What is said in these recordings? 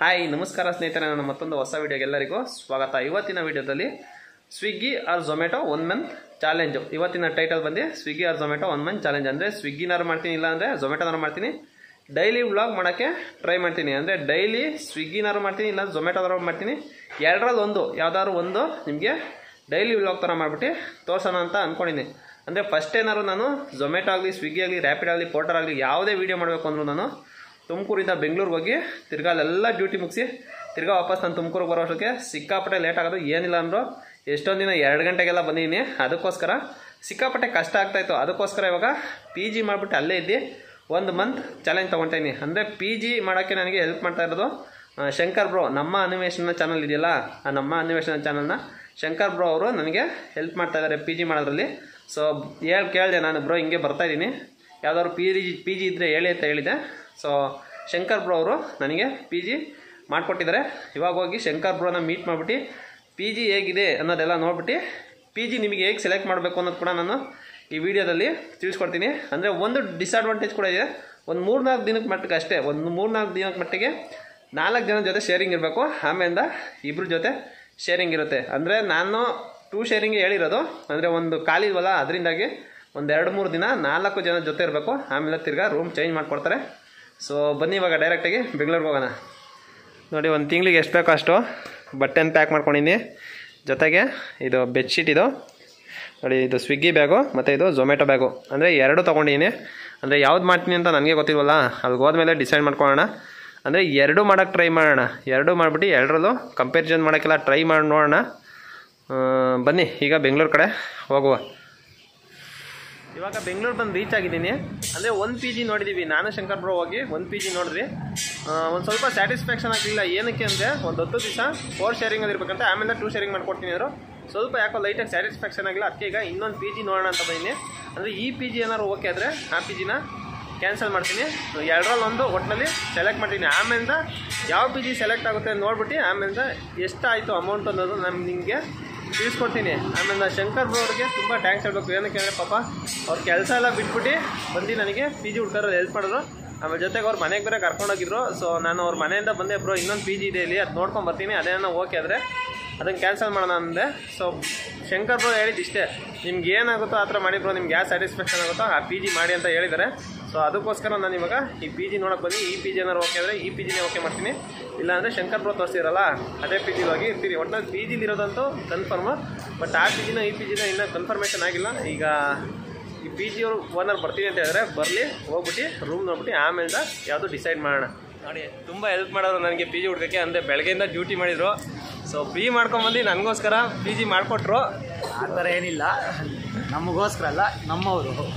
Hi ನಮಸ್ಕಾರ ಸ್ನೇಹಿತರೆ, ನನ್ನ ಮತ್ತೊಂದು ಹೊಸ ವಿಡಿಯೋಗೆ ಎಲ್ಲರಿಗೂ ಸ್ವಾಗತ. ಇವತ್ತಿನ ವಿಡಿಯೋದಲ್ಲಿ Swiggy or Zomato 1 month challenge. ಇವತ್ತಿನ ಟೈಟಲ್ ಬಂದು Swiggy or Zomato 1 month challenge. ಅಂದರೆ ಸ್ವಿಗ್ಗಿನಾರು ಮಾಡ್ತೀನಿ, ಇಲ್ಲ ಅಂದರೆ ಝೊಮ್ಯಾಟೋನಾರು ಮಾಡ್ತೀನಿ. ಡೈಲಿ ವ್ಲಾಗ್ ಮಾಡೋಕ್ಕೆ ಟ್ರೈ ಮಾಡ್ತೀನಿ. ಅಂದರೆ ಡೈಲಿ ಸ್ವಿಗ್ಗಿನಾರು ಮಾಡ್ತೀನಿ, ಇಲ್ಲ ಝೊಮ್ಯಾಟೋನಾರು ಮಾಡ್ತೀನಿ. ಎರಡರಲ್ಲಿ ಒಂದು ಯಾವ್ದಾದ್ರು ಒಂದು ನಿಮಗೆ ಡೈಲಿ ವ್ಲಾಗ್ ಥರ ಮಾಡಿಬಿಟ್ಟು ತೋರಿಸೋಣ ಅಂತ ಅಂದ್ಕೊಂಡಿದ್ದೀನಿ. ಅಂದರೆ ಫಸ್ಟ್ ಏನಾದ್ರು ನಾನು ಝೊಮ್ಯಾಟೊ ಆಗಲಿ, ಸ್ವಿಗ್ಗಿ ಆಗಲಿ, ರ್ಯಾಪಿಡ್ ಆಗಲಿ, ಪೋರ್ಟರ್ ಆಗಲಿ ಯಾವುದೇ ವೀಡಿಯೋ ಮಾಡಬೇಕು ಅಂದರೂ ನಾನು ತುಮಕೂರಿಂದ ಬೆಂಗಳೂರಿಗೆ ಹೋಗಿ ತಿರ್ಗಾ ಅಲ್ಲೆಲ್ಲ ಡ್ಯೂಟಿ ಮುಗಿಸಿ ತಿರ್ಗಾ ವಾಪಸ್ ನಾನು ತುಮಕೂರಿಗೆ ಬರೋ ಅಷ್ಟಕ್ಕೆ ಸಿಕ್ಕಾಪಟ್ಟೆ ಲೇಟ್ ಆಗೋದು. ಏನಿಲ್ಲ ಅಂದರೂ ಎಷ್ಟೊಂದು ದಿನ 2 ಗಂಟೆಗೆಲ್ಲ ಬಂದಿದ್ದೀನಿ. ಅದಕ್ಕೋಸ್ಕರ ಸಿಕ್ಕಾಪಟ್ಟೆ ಕಷ್ಟ ಆಗ್ತಾಯಿತ್ತು. ಅದಕ್ಕೋಸ್ಕರ ಇವಾಗ ಪಿ ಜಿ ಮಾಡಿಬಿಟ್ಟು ಅಲ್ಲೇ ಇದ್ದು 1 ಮಂತ್ ಚಾಲೆಂಜ್ ತೊಗೊಳ್ತಾಯಿದ್ದೀನಿ. ಅಂದರೆ ಪಿ ಜಿ ಮಾಡೋಕ್ಕೆ ನನಗೆ ಹೆಲ್ಪ್ ಮಾಡ್ತಾ ಇರೋದು ಶಂಕರ್ ಬ್ರೋ, ನಮ್ಮ ಅನಿಮೇಷನ್ ಚಾನಲ್ ಇದೆಯಲ್ಲ, ಆ ನಮ್ಮ ಅನಿಮೇಷನ್ ಚಾನಲ್ನ ಶಂಕರ್ ಬ್ರೋ ಅವರು ನನಗೆ ಹೆಲ್ಪ್ ಮಾಡ್ತಾ ಇದ್ದಾರೆ ಪಿ ಜಿ ಮಾಡೋದ್ರಲ್ಲಿ. ಸೊ ಕೇಳಿದೆ ನಾನು, ಬ್ರೋ ಹಿಂಗೆ ಬರ್ತಾಯಿದ್ದೀನಿ, ಯಾವ್ದಾದ್ರು ಪಿ ಜಿ ಇದ್ದರೆ ಹೇಳಿ ಅಂತ ಹೇಳಿದೆ. ಸೊ ಶಂಕರ್ ಬ್ರೋ ಅವರು ನನಗೆ ಪಿ ಜಿ ಮಾಡಿಕೊಟ್ಟಿದ್ದಾರೆ. ಇವಾಗ ಹೋಗಿ ಶಂಕರ್ ಬ್ರೋನ ಮೀಟ್ ಮಾಡಿಬಿಟ್ಟು ಪಿ ಜಿ ಹೇಗಿದೆ ಅನ್ನೋದೆಲ್ಲ ನೋಡ್ಬಿಟ್ಟು ಪಿ ಜಿ ನಿಮಗೆ ಹೇಗೆ ಸೆಲೆಕ್ಟ್ ಮಾಡಬೇಕು ಅನ್ನೋದು ಕೂಡ ನಾನು ಈ ವಿಡಿಯೋದಲ್ಲಿ ತಿಳಿಸ್ಕೊಡ್ತೀನಿ. ಅಂದರೆ ಒಂದು ಡಿಸ್ಅಡ್ವಾಂಟೇಜ್ ಕೂಡ ಇದೆ. ಒಂದು 3-4 ದಿನಕ್ಕೆ ಮಟ್ಟಿಗೆ ಅಷ್ಟೇ, ಒಂದು 3-4 ದಿನಕ್ಕೆ ಮಟ್ಟಿಗೆ 4 ಜನ ಜೊತೆ ಶೇರಿಂಗ್ ಇರಬೇಕು. ಆಮೇಲಿಂದ 2 ಜೊತೆ ಶೇರಿಂಗ್ ಇರುತ್ತೆ. ಅಂದರೆ ನಾನು 2 ಶೇರಿಂಗ್ಗೆ ಹೇಳಿರೋದು. ಅಂದರೆ ಒಂದು ಖಾಲಿ ಇಲ್ವಲ್ಲ, ಅದರಿಂದಾಗಿ ಒಂದು 2-3 ದಿನ 4 ಜನ ಜೊತೆ ಇರಬೇಕು. ಆಮೇಲೆ ತಿರ್ಗಾ ರೂಮ್ ಚೇಂಜ್ ಮಾಡಿಕೊಡ್ತಾರೆ. ಸೊ ಬನ್ನಿ ಇವಾಗ ಡೈರೆಕ್ಟಾಗಿ ಬೆಂಗಳೂರಿಗೆ ಹೋಗೋಣ. ನೋಡಿ, ಒಂದು ತಿಂಗಳಿಗೆ ಎಷ್ಟು ಬೇಕೋ ಅಷ್ಟು ಬಟ್ಟೆನ ಪ್ಯಾಕ್ ಮಾಡ್ಕೊಂಡಿದ್ದೀನಿ. ಜೊತೆಗೆ ಇದು ಬೆಡ್ಶೀಟ್, ಇದು ನೋಡಿ, ಇದು ಸ್ವಿಗ್ಗಿ ಬ್ಯಾಗು ಮತ್ತು ಇದು ಝೊಮ್ಯಾಟೊ ಬ್ಯಾಗು. ಅಂದರೆ 2 ತೊಗೊಂಡಿದ್ದೀನಿ. ಅಂದರೆ ಯಾವ್ದು ಮಾಡ್ತೀನಿ ಅಂತ ನನಗೆ ಗೊತ್ತಿಲ್ವಲ್ಲ, ಅಲ್ಲಿಗೆ ಹೋದ್ಮೇಲೆ ಡಿಸೈಡ್ ಮಾಡ್ಕೊಳ್ಳೋಣ. ಅಂದರೆ 2 ಮಾಡೋಕ್ಕೆ ಟ್ರೈ ಮಾಡೋಣ. 2 ಮಾಡಿಬಿಟ್ಟು 2ರಲ್ಲೂ ಕಂಪ್ಯಾರಿಸನ್ ಮಾಡೋಕ್ಕೆಲ್ಲ ಟ್ರೈ ಮಾಡಿ ನೋಡೋಣ. ಬನ್ನಿ ಈಗ ಬೆಂಗಳೂರು ಕಡೆ ಹೋಗುವ. ಇವಾಗ ಬೆಂಗಳೂರು ಬಂದು ರೀಚ್ ಆಗಿದ್ದೀನಿ. ಅಂದರೆ 1 ಪಿ ಜಿ ನೋಡಿದ್ದೀವಿ, ನಾನು ಶಂಕರ್ ಬ್ರೋ ಹೋಗಿ 1 ಪಿ ಜಿ ನೋಡಿದ್ವಿ. ಒಂದು ಸ್ವಲ್ಪ ಸ್ಯಾಟಿಸ್ಫ್ಯಾಕ್ಷನ್ ಆಗಲಿಲ್ಲ. ಏನಕ್ಕೆ ಅಂದರೆ ಒಂದು 10 ದಿವಸ 4 ಶೇರಿಂಗಲ್ಲಿ ಇರಬೇಕಂತ, ಆಮೇಲೆ 2 ಶೇರಿಂಗ್ ಮಾಡ್ಕೊಡ್ತೀನಿ ಅವರು. ಸ್ವಲ್ಪ ಯಾಕೋ ಲೈಟಾಗಿ ಸ್ಯಾಟಿಸ್ಫ್ಯಾಕ್ಷನ್ ಆಗಿಲ್ಲ. ಅದಕ್ಕೆ ಈಗ ಇನ್ನೊಂದು ಪಿ ಜಿ ನೋಡೋಣ ಅಂತ ಬಂದಿದ್ದೀನಿ. ಅಂದರೆ ಈ ಪಿ ಜಿ ಏನಾದ್ರು ಓಕೆ ಆದರೆ ಆ ಪಿ ಜಿನ ಕ್ಯಾನ್ಸಲ್ ಮಾಡ್ತೀನಿ. 2ರಲ್ಲಿ ಒಂದು ಒಟ್ಟಿನಲ್ಲಿ ಸೆಲೆಕ್ಟ್ ಮಾಡ್ತೀನಿ. ಆಮೇಲಿಂದ ಯಾವ ಪಿ ಜಿ ಸೆಲೆಕ್ಟ್ ಆಗುತ್ತೆ ನೋಡ್ಬಿಟ್ಟು ಆಮೇಲಿಂದ ಎಷ್ಟಾಯಿತು ಅಮೌಂಟ್ ಅನ್ನೋದು ನಾನು ನಿಮಗೆ ತಿಳಿಸ್ಕೊಡ್ತೀನಿ. ಆಮೇಲೆ ಶಂಕರ್ ಬ್ರೋ ಅವ್ರಿಗೆ ತುಂಬ ಥ್ಯಾಂಕ್ಸ್ ಹೇಳಬೇಕು. ಏನಕ್ಕೆ ಅಂದರೆ ಪಾಪ ಅವ್ರ ಕೆಲಸ ಎಲ್ಲ ಬಿಟ್ಬಿಟ್ಟು ಬಂದು ನನಗೆ ಪಿ ಜಿ ಹುಡ್ಕೋರಲ್ಲಿ ಹೆಲ್ಪ್ ಮಾಡಿದ್ರು. ಆಮೇಲೆ ಜೊತೆಗೆ ಅವ್ರ ಮನೆಗೆ ಬೇರೆ ಕರ್ಕೊಂಡೋಗಿದ್ರು. ಸೊ ನಾನು ಅವ್ರ ಮನೆಯಿಂದ ಬಂದೆ, ಬ್ರೋ ಇನ್ನೊಂದು ಪಿ ಜಿ ಇದೆ ಇಲ್ಲಿ, ಅದು ನೋಡ್ಕೊಂಡು ಬರ್ತೀನಿ, ಅದೇನೋ ಓಕೆ ಆದರೆ ಅದನ್ನು ಕ್ಯಾನ್ಸಲ್ ಮಾಡೋಣ ಅಂದೆ. ಸೊ ಶಂಕರ್ ಬ್ರೋ ಹೇಳಿದ್ದು ಇಷ್ಟೇ, ನಿಮ್ಗೆ ಏನಾಗುತ್ತೋ ಆ ಥರ ಮಾಡಿ ಬ್ರೋ, ನಿಮ್ಗೆ ಯಾವ ಸ್ಯಾಟಿಸ್ಫ್ಯಾಕ್ಷನ್ ಆಗುತ್ತೋ ಆ ಪಿ ಜಿ ಮಾಡಿ ಅಂತ ಹೇಳಿದ್ದಾರೆ. ಸೊ ಅದಕ್ಕೋಸ್ಕರ ನಾನು ಇವಾಗ ಈ ಪಿ ಜಿ ನೋಡೋಕೆ ಬಂದು ಈ ಪಿ ಜಿ ಏನಾರು ಓಕೆ ಆದರೆ ಈ ಪಿ ಜಿನೇ ಓಕೆ ಮಾಡ್ತೀನಿ. ಇಲ್ಲಾಂದರೆ ಶಂಕರ್ ಬ್ರೋ ತೋರಿಸಿರಲ್ಲ ಅದೇ ಪಿ ಜಿಲಿ ಹೋಗಿ ಇರ್ತೀನಿ. ಒಟ್ಟಿನಲ್ಲಿ ಪಿ ಜಿಲಿರೋದಂತೂ ಕನ್ಫರ್ಮು. ಬಟ್ ಆ ಪಿ ಜಿನ ಈ ಪಿ ಜಿನ ಇನ್ನೂ ಕನ್ಫರ್ಮೇಷನ್ ಆಗಿಲ್ಲ. ಈಗ ಈ ಪಿ ಜಿಯವರು ಓನರ್ ಬರ್ತೀನಿ ಅಂತ ಹೇಳಿದ್ರೆ ಬರಲಿ, ಹೋಗ್ಬಿಟ್ಟು ರೂಮ್ ನೋಡ್ಬಿಟ್ಟು ಆಮೇಲೆ ಯಾವುದು ಡಿಸೈಡ್ ಮಾಡೋಣ. ನೋಡಿ, ತುಂಬ ಹೆಲ್ಪ್ ಮಾಡೋರು ನನಗೆ ಪಿ ಜಿ ಹುಡ್ಕೋಕ್ಕೆ. ಅಂದರೆ ಬೆಳಗ್ಗೆಯಿಂದ ಡ್ಯೂಟಿ ಮಾಡಿದರು. ಸೊ ಪಿ ಮಾಡ್ಕೊಂಬಂದು ನನಗೋಸ್ಕರ ಪಿ ಜಿ ಮಾಡಿಕೊಟ್ರು. ಆ ಥರ ಏನಿಲ್ಲ, ನಮಗೋಸ್ಕರ ಅಲ್ಲ, ನಮ್ಮವರು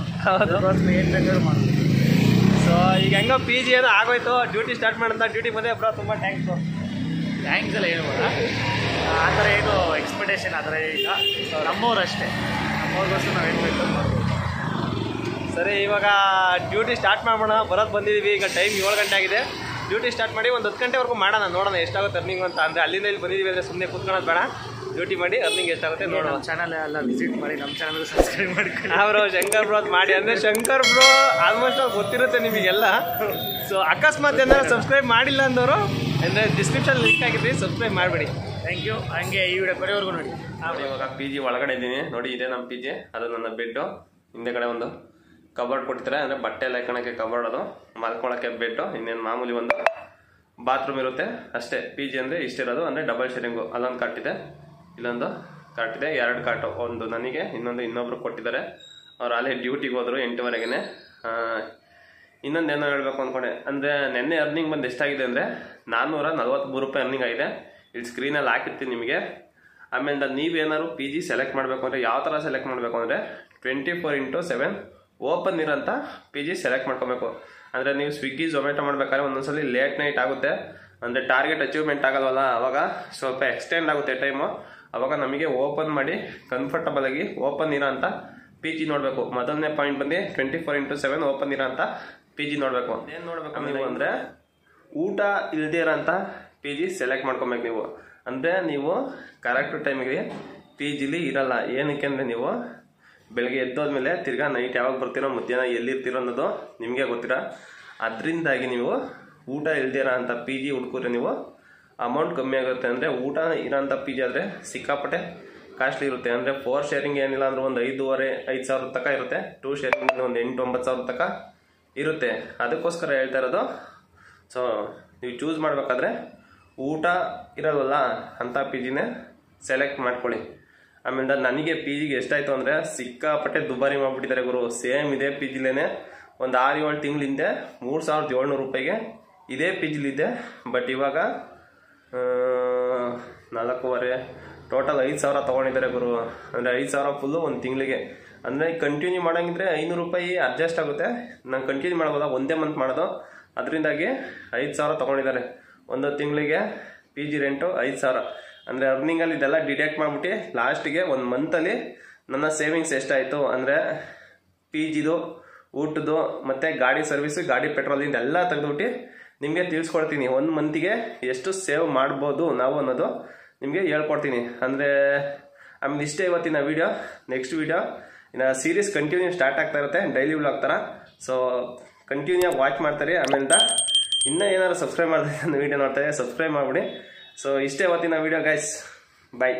ಹೌದು, ಏನು ಬೇಕಾದ್ರೂ ಮಾಡೋದು. ಸೊ ಈಗ ಹೆಂಗೋ ಪಿ ಜಿ ಏನೋ ಆಗೋಯ್ತು, ಡ್ಯೂಟಿ ಸ್ಟಾರ್ಟ್ ಮಾಡೋಂಥ ಡ್ಯೂಟಿ ಬಂದೆ. ಬ್ರೋ ತುಂಬ ಥ್ಯಾಂಕ್ಸು. ಥ್ಯಾಂಕ್ಸ್ ಎಲ್ಲ ಏನು ಆ ಥರ ಏನು ಎಕ್ಸ್ಪೆಕ್ಟೇಷನ್ ಆ ಥರ ಇಲ್ಲ. ನಮ್ಮವ್ರು ಅಷ್ಟೇ, ನಮ್ಮವ್ರಿಗೋಸ್ಕರ ನಾವು ಏನು ಬೇಕು ಮಾಡ್ಬೋದು. ಸರಿ, ಇವಾಗ ಡ್ಯೂಟಿ ಸ್ಟಾರ್ಟ್ ಮಾಡೋಣ. ಬರೋದು ಬಂದಿದ್ದೀವಿ. ಈಗ ಟೈಮ್ 7 ಗಂಟೆ ಆಗಿದೆ. ಡ್ಯೂಟಿ ಸ್ಟಾರ್ಟ್ ಮಾಡಿ ಒಂದು 10 ಗಂಟೆವರೆಗೂ ಮಾಡೋಣ, ನೋಡೋಣ ಎಷ್ಟಾಗುತ್ತೆ ಅರ್ನಿಂಗ್ ಅಂತ. ಅಂದರೆ ಅಲ್ಲಿಂದ ಇಲ್ಲಿ ಬಂದಿದ್ದೀವಿ ಅಂದರೆ ಸುಮ್ಮನೆ ಕೂತ್ಕೊಳ್ಳೋದು ಬೇಡ, ಡ್ಯೂಟಿ ಮಾಡಿ ಅರ್ನಿಂಗ್ ಎಷ್ಟಾಗುತ್ತೆ ನೋಡೋಣ. ನಮ್ಮ ಚಾನಲ್ ಎಲ್ಲ ವಿಸಿಟ್ ಮಾಡಿ, ನಮ್ಮ ಚಾನಲ್ ಸಬ್ಸ್ಕ್ರೈಬ್ ಮಾಡ್ಕೊಂಡು ಅವರು ಶಂಕರ್ ಬ್ರೋ ಮಾಡಿ. ಅಂದರೆ ಶಂಕರ್ ಬ್ರೋ ಆಲ್ಮೋಸ್ಟ್ ಅವ್ರು ಗೊತ್ತಿರುತ್ತೆ ನಿಮಗೆಲ್ಲ. ಸೊ ಅಕಸ್ಮಾತ್ ಏನಾದ್ರು ಸಬ್ಸ್ಕ್ರೈಬ್ ಮಾಡಿಲ್ಲ ಅಂದವರು ಅಂದರೆ ಡಿಸ್ಕ್ರಿಪ್ಷನ್ ಲಿಂಕ್ ಆಗಿದ್ರಿ, ಸಬ್ಸ್ಕ್ರೈಬ್ ಮಾಡಿಬಿಡಿ. Thank you. ಹಂಗೆ ಈ ವಿಡಿಯೋ ಕೊನೆವರೆಗೂ ನೋಡಿ. ಇವಾಗ ಪಿ ಜಿ ಒಳಗಡೆ ಇದ್ದೀನಿ. ನೋಡಿ, ಇದೇ ನಮ್ಮ ಪಿ ಜಿ. ಅದು ನನ್ನ ಬೆಡ್ಡು. ಹಿಂದೆಗಡೆ ಒಂದು ಕಬರ್ಡ್ ಕೊಡ್ತಾರೆ, ಅಂದರೆ ಬಟ್ಟೆ ಎಲ್ಲ ಹಾಕೋಕ್ಕೆ ಕಬರ್ಡ್, ಅದು ಮಲ್ಕೊಳ್ಳೋಕ್ಕೆ ಬೆಡ್ಡು. ಇನ್ನೇನು ಮಾಮೂಲಿ ಒಂದು ಬಾತ್ರೂಮ್ ಇರುತ್ತೆ ಅಷ್ಟೇ. ಪಿ ಜಿ ಅಂದರೆ ಇಷ್ಟಿರೋದು. ಅಂದರೆ ಡಬಲ್ ಶೇರಿಂಗು. ಅಲ್ಲೊಂದು ಕಾಟ್ ಇದೆ, ಇಲ್ಲೊಂದು ಕಾಟ್ ಇದೆ, 2 ಕಾಟು. ಒಂದು ನನಗೆ, ಇನ್ನೊಬ್ರು ಕೊಟ್ಟಿದ್ದಾರೆ. ಅವ್ರು ಅಲ್ಲೇ ಡ್ಯೂಟಿಗೆ ಹೋದರು 8:30ಗೆ. ಇನ್ನೊಂದು ಏನೋ ಹೇಳಬೇಕು ಅಂದ್ಕೊಂಡೆ. ಅಂದರೆ ನೆನ್ನೆ ಅರ್ನಿಂಗ್ ಬಂದು ಎಷ್ಟಾಗಿದೆ ಅಂದರೆ 443 ರೂಪಾಯಿ ಅರ್ನಿಂಗ್ ಆಗಿದೆ. ಇಲ್ಲಿ ಸ್ಕ್ರೀನಲ್ಲಿ ಹಾಕಿರ್ತೀನಿ ನಿಮಗೆ. ಆಮೇಲೆ ನೀವೇನಾದ್ರು ಪಿ ಜಿ ಸೆಲೆಕ್ಟ್ ಮಾಡಬೇಕು ಅಂದರೆ ಯಾವ ಥರ ಸೆಲೆಕ್ಟ್ ಮಾಡಬೇಕು ಅಂದರೆ 24/7 ಓಪನ್ ಇರೋಂಥ ಪಿ ಜಿ ಸೆಲೆಕ್ಟ್ ಮಾಡ್ಕೋಬೇಕು. ಅಂದರೆ ನೀವು ಸ್ವಿಗ್ಗಿ ಝೊಮ್ಯಾಟೊ ಮಾಡಬೇಕಾದ್ರೆ ಒಂದೊಂದ್ಸಲಿ ಲೇಟ್ ನೈಟ್ ಆಗುತ್ತೆ. ಅಂದರೆ ಟಾರ್ಗೆಟ್ ಅಚೀವ್ಮೆಂಟ್ ಆಗಲ್ವಲ್ಲ, ಆವಾಗ ಸ್ವಲ್ಪ ಎಕ್ಸ್ಟೆಂಡ್ ಆಗುತ್ತೆ ಟೈಮು. ಆವಾಗ ನಮಗೆ ಓಪನ್ ಮಾಡಿ ಕಂಫರ್ಟಬಲ್ ಆಗಿ ಓಪನ್ ಇರೋ ಅಂಥ ಪಿ ಜಿ ನೋಡಬೇಕು. ಮೊದಲನೇ ಪಾಯಿಂಟ್ ಬಂದು 24/7 ಓಪನ್ ಇರೋ ಅಂಥ ಪಿ ಜಿ ನೋಡಬೇಕು. ಏನು ನೋಡಬೇಕು ನೀವು ಅಂದರೆ ಊಟ ಇಲ್ಲದೇ ಇರೋಂಥ ಪಿ ಜಿ ಸೆಲೆಕ್ಟ್ ಮಾಡ್ಕೊಬೇಕು ನೀವು. ಅಂದರೆ ನೀವು ಕರೆಕ್ಟ್ ಟೈಮಿಗೆ ಪಿ ಜಿಲಿ ಇರಲ್ಲ. ಏನಕ್ಕೆ ಅಂದರೆ ನೀವು ಬೆಳಗ್ಗೆ ಎದ್ದೋದ್ಮೇಲೆ ತಿರ್ಗಾ ನೈಟ್ ಯಾವಾಗ ಬರ್ತೀರೋ, ಮಧ್ಯಾಹ್ನ ಎಲ್ಲಿರ್ತೀರೋ ಅನ್ನೋದು ನಿಮಗೆ ಗೊತ್ತಿರ. ಅದರಿಂದಾಗಿ ನೀವು ಊಟ ಇಲ್ದಿರ ಅಂತ ಪಿ ಜಿ ಹುಡ್ಕೋರೆ ನೀವು ಅಮೌಂಟ್ ಕಮ್ಮಿ ಆಗುತ್ತೆ. ಅಂದರೆ ಊಟ ಇರೋಂಥ ಪಿ ಜಿ ಆದರೆ ಸಿಕ್ಕಾಪಟ್ಟೆ ಕಾಸ್ಟ್ಲಿ ಇರುತ್ತೆ. ಅಂದರೆ 4 ಶೇರಿಂಗ್ ಏನಿಲ್ಲ ಅಂದ್ರೆ ಒಂದು 5,000 ತನಕ ಇರುತ್ತೆ. 2 ಶೇರಿಂಗ್ ಒಂದು 8,000-9,000 ತನಕ ಇರುತ್ತೆ. ಅದಕ್ಕೋಸ್ಕರ ಹೇಳ್ತಾ ಇರೋದು. ಸೊ ನೀವು ಚೂಸ್ ಮಾಡಬೇಕಾದ್ರೆ ಊಟ ಇರೋದಲ್ಲ ಅಂಥ ಪಿ ಜಿನೇ ಸೆಲೆಕ್ಟ್ ಮಾಡ್ಕೊಳ್ಳಿ. ಆಮೇಲೆ ನನಗೆ ಪಿ ಜಿಗೆ ಎಷ್ಟಾಯಿತು ಅಂದರೆ ಸಿಕ್ಕಾಪಟ್ಟೆ ದುಬಾರಿ ಮಾಡಿಬಿಟ್ಟಿದ್ದಾರೆ ಗುರು. ಸೇಮ್ ಇದೇ ಪಿ ಜಿಲೇನೆ ಒಂದು 6-7 ತಿಂಗಳಿಂದೆ 3,700 ರೂಪಾಯಿಗೆ ಇದೇ ಪಿ ಜಿಲಿದ್ದೆ. ಬಟ್ ಇವಾಗ 4,500 ಟೋಟಲ್ 5,000 ತೊಗೊಂಡಿದ್ದಾರೆ ಗುರು. ಅಂದರೆ 5,000 ಫುಲ್ಲು ಒಂದು ತಿಂಗಳಿಗೆ. ಅಂದರೆ ಕಂಟಿನ್ಯೂ ಮಾಡೋಂಗಿದ್ರೆ 500 ರೂಪಾಯಿ ಅಡ್ಜಸ್ಟ್ ಆಗುತ್ತೆ. ನಾನು ಕಂಟಿನ್ಯೂ ಮಾಡ್ಬೋದಾ, ಒಂದೇ ಮಂತ್ ಮಾಡೋದು. ಅದರಿಂದಾಗಿ 5,000 ತೊಗೊಂಡಿದ್ದಾರೆ ಒಂದು ತಿಂಗಳಿಗೆ. P G rent 5,000. ಅಂದರೆ ಅರ್ನಿಂಗಲ್ಲಿ ಇದೆಲ್ಲ ಡಿಡಕ್ಟ್ ಮಾಡಿಬಿಟ್ಟು ಲಾಸ್ಟಿಗೆ ಒಂದು ಮಂತಲ್ಲಿ ನನ್ನ ಸೇವಿಂಗ್ಸ್ ಎಷ್ಟಾಯಿತು ಅಂದರೆ ಪಿ ಜಿದು, ಊಟದ್ದು ಮತ್ತು ಗಾಡಿ ಸರ್ವಿಸು, ಗಾಡಿ ಪೆಟ್ರೋಲಿಂದ ಎಲ್ಲ ತೆಗೆದುಬಿಟ್ಟು ನಿಮಗೆ ತಿಳಿಸ್ಕೊಡ್ತೀನಿ. ಒಂದು ಮಂತಿಗೆ ಎಷ್ಟು ಸೇವ್ ಮಾಡ್ಬೋದು ನಾವು ಅನ್ನೋದು ನಿಮಗೆ ಹೇಳ್ಕೊಡ್ತೀನಿ. ಅಂದರೆ ಆಮೇಲೆ ಇಷ್ಟೇ ಇವತ್ತಿನ ವೀಡಿಯೋ. ನೆಕ್ಸ್ಟ್ ವೀಡಿಯೋ ಇನ್ನು ಸೀರೀಸ್ ಕಂಟಿನ್ಯೂ ಸ್ಟಾರ್ಟ್ ಆಗ್ತಾ ಇರುತ್ತೆ, ಡೈಲಿ ವ್ಲಾಗ್ ಥರ. ಸೊ ಕಂಟಿನ್ಯೂ ವಾಚ್ ಮಾಡ್ತಾರೆ. ಆಮೇಲಿಂದ ಇನ್ನೂ ಏನಾದ್ರು ಸಬ್ಸ್ಕ್ರೈಬ್ ಮಾಡ್ತಾರೆ, ವೀಡಿಯೋ ನೋಡ್ತಾರೆ, ಸಬ್ಸ್ಕ್ರೈಬ್ ಮಾಡಿಬಿಡಿ. ಸೊ ಇಷ್ಟೇ ಇವತ್ತಿನ ವೀಡಿಯೋ ಗೈಸ್. ಬಾಯ್.